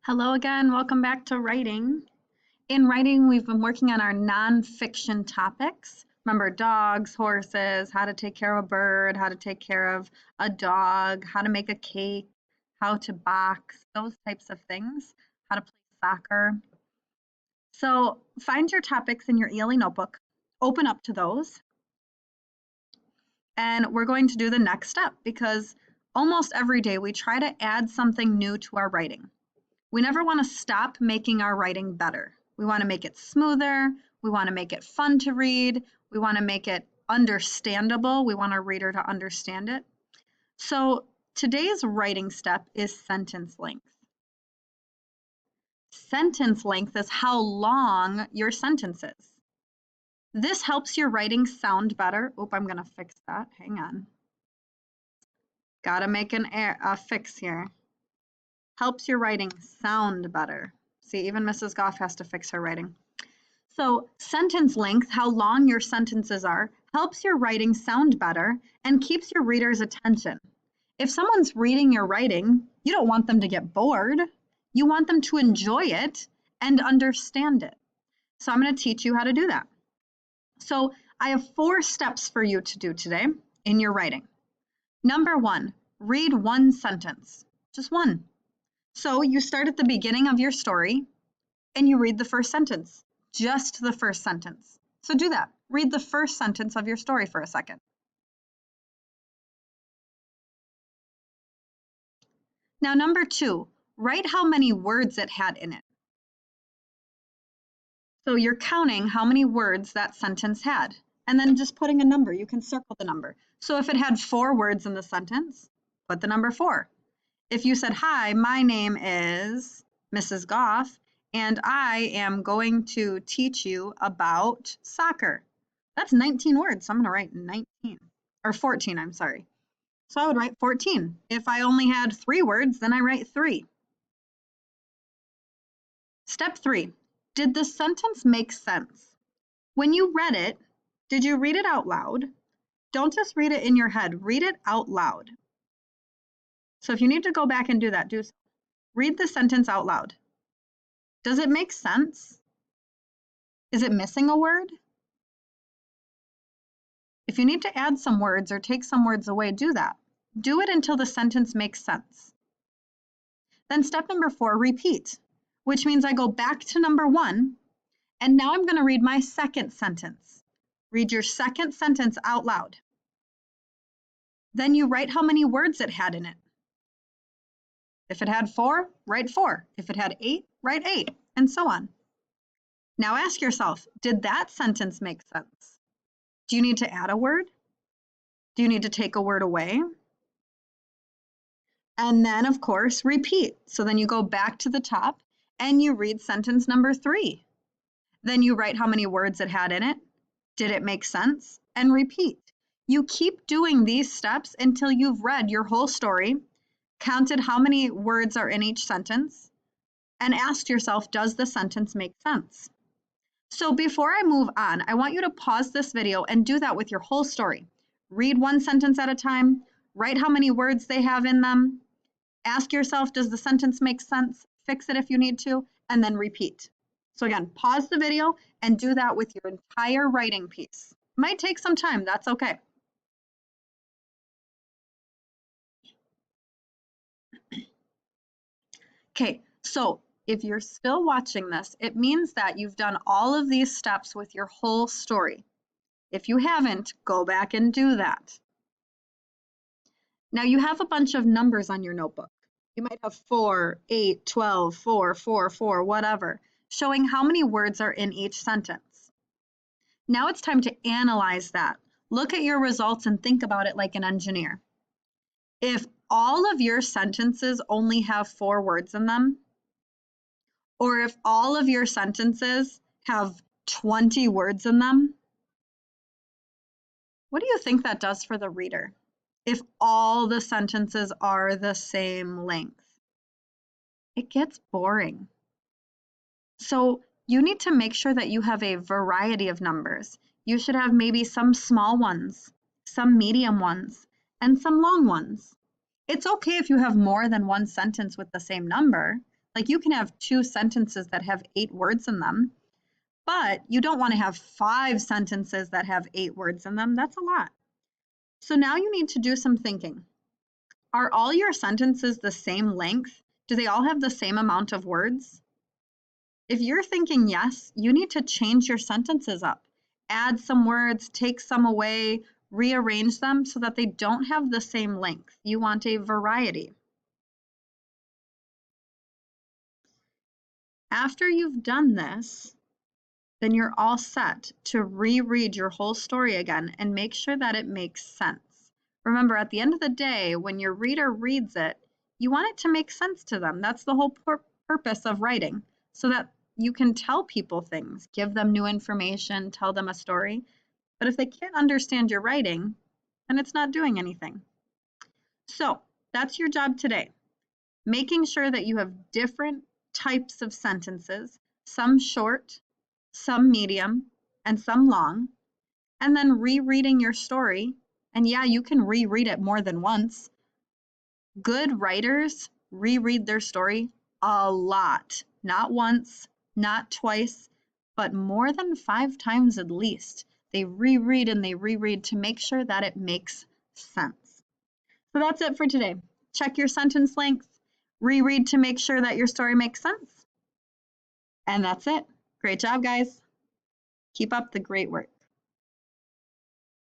Hello again, welcome back to writing. In writing, we've been working on our nonfiction topics. Remember dogs, horses, how to take care of a bird, how to take care of a dog, how to make a cake, how to box, those types of things, how to play soccer. So find your topics in your ELE notebook, open up to those, and we're going to do the next step because almost every day we try to add something new to our writing. We never want to stop making our writing better. We want to make it smoother. We want to make it fun to read. We want to make it understandable. We want our reader to understand it. So today's writing step is sentence length. Sentence length is how long your sentence is. This helps your writing sound better. Oop, I'm going to fix that. Hang on. Got to make a fix here. Helps your writing sound better. See, even Mrs. Goff has to fix her writing. So sentence length, how long your sentences are, helps your writing sound better and keeps your reader's attention. If someone's reading your writing, you don't want them to get bored. You want them to enjoy it and understand it. So I'm going to teach you how to do that. So I have 4 steps for you to do today in your writing. Number 1, read one sentence, just one. So you start at the beginning of your story and you read the first sentence, just the first sentence. So do that. Read the first sentence of your story for a second. Now, number 2, write how many words it had in it. So you're counting how many words that sentence had, and then just putting a number. You can circle the number. So if it had 4 words in the sentence, put the number 4. If you said, "Hi, my name is Mrs. Goff, and I am going to teach you about soccer." That's 19 words, so I'm going to write 19, or 14, I'm sorry. So I would write 14. If I only had 3 words, then I write 3. Step 3, did the sentence make sense? When you read it, did you read it out loud? Don't just read it in your head, read it out loud. So if you need to go back and do that, read the sentence out loud. Does it make sense? Is it missing a word? If you need to add some words or take some words away, do that. Do it until the sentence makes sense. Then step number 4, repeat, which means I go back to number 1, and now I'm going to read my second sentence. Read your second sentence out loud. Then you write how many words it had in it. If it had 4, write 4. If it had 8, write 8, and so on. Now ask yourself, did that sentence make sense? Do you need to add a word? Do you need to take a word away? And then, of course, repeat. So then you go back to the top and you read sentence number 3. Then you write how many words it had in it. Did it make sense? And repeat. You keep doing these steps until you've read your whole story, counted how many words are in each sentence, and asked yourself, does the sentence make sense? So before I move on, I want you to pause this video and do that with your whole story. Read one sentence at a time, write how many words they have in them, ask yourself, does the sentence make sense? Fix it if you need to, and then repeat. So again, pause the video and do that with your entire writing piece. Might take some time, that's okay. Okay, so if you're still watching this, it means that you've done all of these steps with your whole story. If you haven't, go back and do that. Now you have a bunch of numbers on your notebook. You might have 4, 8, 12, 4, 4, 4, whatever, showing how many words are in each sentence. Now it's time to analyze that. Look at your results and think about it like an engineer. If all of your sentences only have 4 words in them, or if all of your sentences have 20 words in them, what do you think that does for the reader? If all the sentences are the same length, it gets boring. So you need to make sure that you have a variety of numbers. You should have maybe some small ones, some medium ones, and some long ones. It's okay if you have more than one sentence with the same number. Like you can have 2 sentences that have 8 words in them, but you don't want to have 5 sentences that have 8 words in them. That's a lot. So now you need to do some thinking. Are all your sentences the same length? Do they all have the same amount of words? If you're thinking yes, you need to change your sentences up. Add some words, take some away, rearrange them so that they don't have the same length. You want a variety. After you've done this, then you're all set to reread your whole story again and make sure that it makes sense. Remember, at the end of the day, when your reader reads it, you want it to make sense to them. That's the whole purpose of writing, so that you can tell people things, give them new information, tell them a story. But if they can't understand your writing, then it's not doing anything. So that's your job today, making sure that you have different types of sentences, some short, some medium, and some long, and then rereading your story. And yeah, you can reread it more than once. Good writers reread their story a lot, not once, not twice, but more than 5 times at least. They reread and they reread to make sure that it makes sense. So that's it for today. Check your sentence length, reread to make sure that your story makes sense. And that's it. Great job, guys. Keep up the great work.